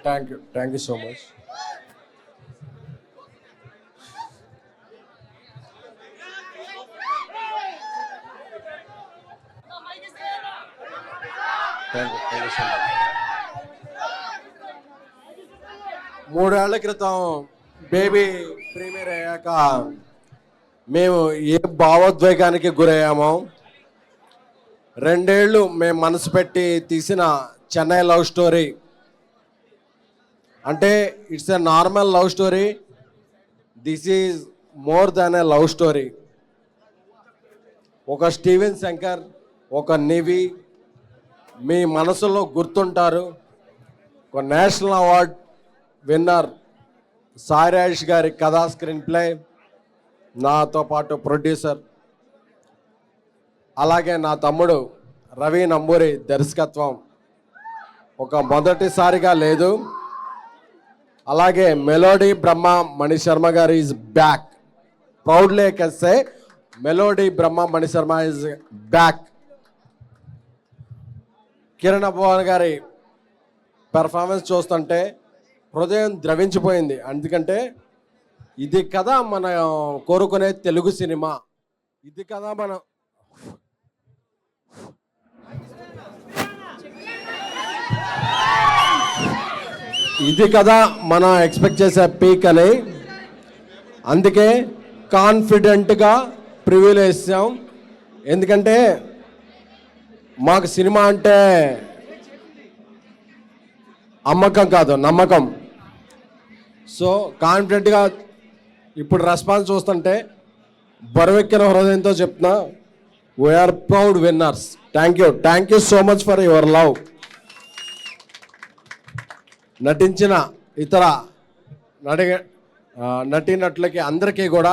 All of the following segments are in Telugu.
Thank you so much. మూడేళ్ల క్రితం బేబీ ప్రీమియర్ అయ్యాక మేము ఏ భావోద్వేగానికి గురయ్యామో, 2 ఏళ్ళు మేము మనసు పెట్టి తీసిన చెన్నై లవ్ స్టోరీ అంటే it's a normal love story, this is more than a love story. ఒక స్టీవెన్ శంకర్, ఒక నివి మీ మనసులో గుర్తుంటారు. ఒక national award winner Sai Rajesh గారి కథా స్క్రీన్ ప్లే, నాతో పాటు ప్రొడ్యూసర్, అలాగే నా తమ్ముడు రవి నంబూరి దర్శకత్వం ఒక మొదటిసారిగా లేదు. అలాగే మెలోడీ బ్రహ్మ మణిశర్మ గారు is back, proudly I can say melody Brahma Mani Sharma is back. Kiran Abbavaram గారి పెర్ఫార్మెన్స్ చూస్తుంటే హృదయం ద్రవించిపోయింది. ఎందుకంటే ఇది కదా మన కోరుకునే తెలుగు సినిమా, ఇది కదా మనం ఎక్స్పెక్ట్ చేసే పీక్ అని. అందుకే కాన్ఫిడెంట్గా ప్రివ్యూలు వేసాం. ఎందుకంటే మాకు సినిమా అంటే అమ్మకం కాదు, నమ్మకం. సో కాన్ఫిడెంట్గా ఇప్పుడు రెస్పాన్స్ చూస్తుంటే బరువెక్కిన హృదయంతో చెప్తున్నా, we are proud winners. Thank you so much for your love. నటించిన ఇతర నటీనటులకి అందరికీ కూడా,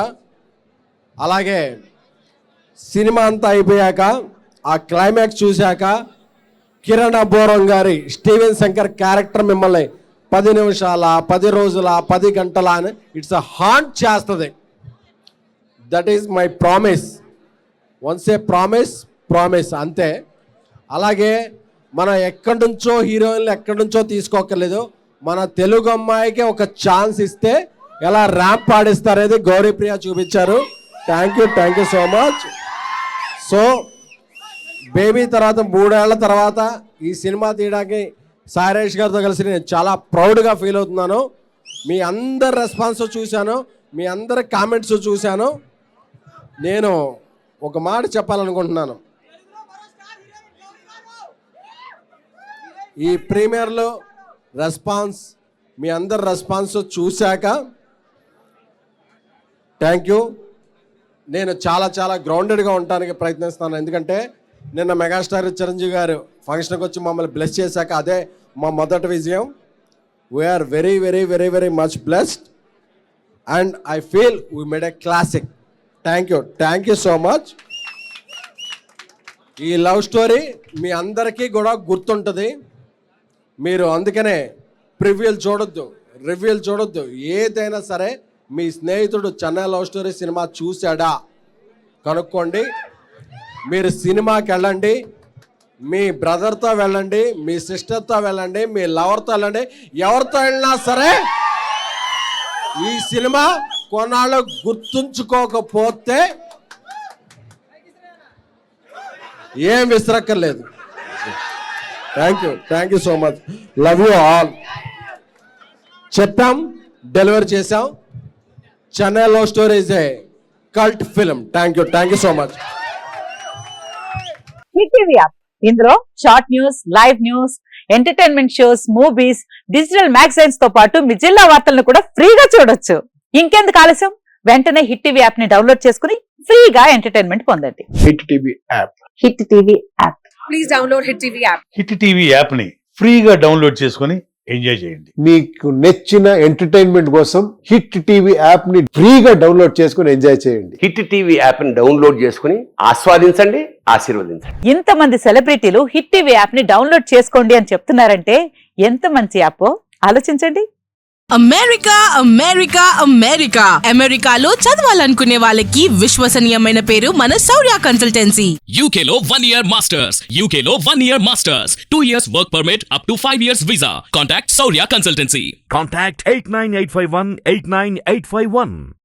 అలాగే సినిమా అంతా అయిపోయాక ఆ క్లైమాక్స్ చూశాక కిరణ్ అబ్బవరం గారి స్టీవెన్ శంకర్ క్యారెక్టర్ మిమ్మల్ని 10 నిమిషాల, 10 రోజుల, 10 గంటల అని ఇట్స్ అ హాంట్ చేస్తుంది. That is my promise. Once A promise అంతే. అలాగే మనం ఎక్కడి నుంచో హీరోయిన్లు ఎక్కడి నుంచో తీసుకోకర్లేదు, మన తెలుగు అమ్మాయికి ఒక ఛాన్స్ ఇస్తే ఎలా ర్యాంప్ పాడిస్తారనేది గౌరీప్రియ చూపించారు. Thank you so much. So baby తర్వాత 3 ఏళ్ల తర్వాత ఈ సినిమా తీయడానికి సాయి రాజేష్ గారితో కలిసి నేను చాలా ప్రౌడ్గా ఫీల్ అవుతున్నాను. మీ అందరి రెస్పాన్స్ చూశాను, మీ అందరి కామెంట్స్ చూశాను. నేను ఒక మాట చెప్పాలనుకుంటున్నాను. ఈ ప్రీమియర్లో రెస్పాన్స్, మీ అందరి రెస్పాన్స్ చూశాక థ్యాంక్ యూ. నేను చాలా గ్రౌండెడ్గా ఉండడానికి ప్రయత్నిస్తాను. ఎందుకంటే నిన్న మెగాస్టార్ చిరంజీవి గారు ఫంక్షన్కి వచ్చి మమ్మల్ని బ్లెస్ చేశాక అదే మా మొదటి విజయం. We are very much blessed and I feel we made a classic. Thank you so much. ఈ లవ్ స్టోరీ మీ అందరికీ కూడా గుర్తుంటుంది. మీరు అందుకనే ప్రివ్యూలు చూడొద్దు, రివ్యూలు చూడొద్దు. ఏదైనా సరే మీ స్నేహితుడు చెన్నై లవ్ స్టోరీ సినిమా చూశాడా కనుక్కోండి. మీరు సినిమాకి వెళ్ళండి, మీ బ్రదర్తో వెళ్ళండి, మీ సిస్టర్తో వెళ్ళండి, మీ లవర్తో వెళ్ళండి, ఎవరితో వెళ్ళినా సరే ఈ సినిమా కొన్నాళ్ళు గుర్తుంచుకోకపోతే ఏం విసరక్కర్లేదు. Thank you so much. Love you all. చెప్పాం, డెలివరీ చేశాం. Chennai love story is a cult film. Thank you so much. Hit TV app, ఇందులో short news, live news, entertainment shows, movies, digital magazines తో పాటు మీ జిల్లా వార్తలను కూడా ఫ్రీగా చూడొచ్చు. ఇంకెందుకు ఆలస్యం, వెంటనే హిట్ టీవీ యాప్ ని డౌన్లోడ్ చేసుకుని ఫ్రీగా ఎంటర్టైన్మెంట్ పొందండి. Hit TV app. Hit TV app. Please download hit TV app. Hit TV app ని ఫ్రీగా డౌన్లోడ్ చేసుకుని ఎంజాయ్ చేయండి. మీకు నచ్చిన ఎంటర్టైన్మెంట్ కోసం హిట్ టీవీ యాప్ ని ఫ్రీగా డౌన్లోడ్ చేసుకుని ఎంజాయ్ చేయండి. హిట్ టీవీ యాప్ ని డౌన్లోడ్ చేసుకుని ఆస్వాదించండి, ఆశీర్వదించండి. ఇంతమంది సెలబ్రిటీలు హిట్ టీవీ యాప్ ని డౌన్లోడ్ చేసుకోండి అని చెప్తున్నారంటే ఎంత మంచి యాప్ ఆలోచించండి. అమెరికా అమెరికా అమెరికా అమెరికాలో చదవాలనుకునే వాళ్ళకి విశ్వసనీయమైన పేరు మన శౌర్య consultancy. UK Law 1 Year Masters. UK Law 1 Year Masters. 2 years work permit up to 5 years visa. Contact Saurya Consultancy. Contact 89851 89851.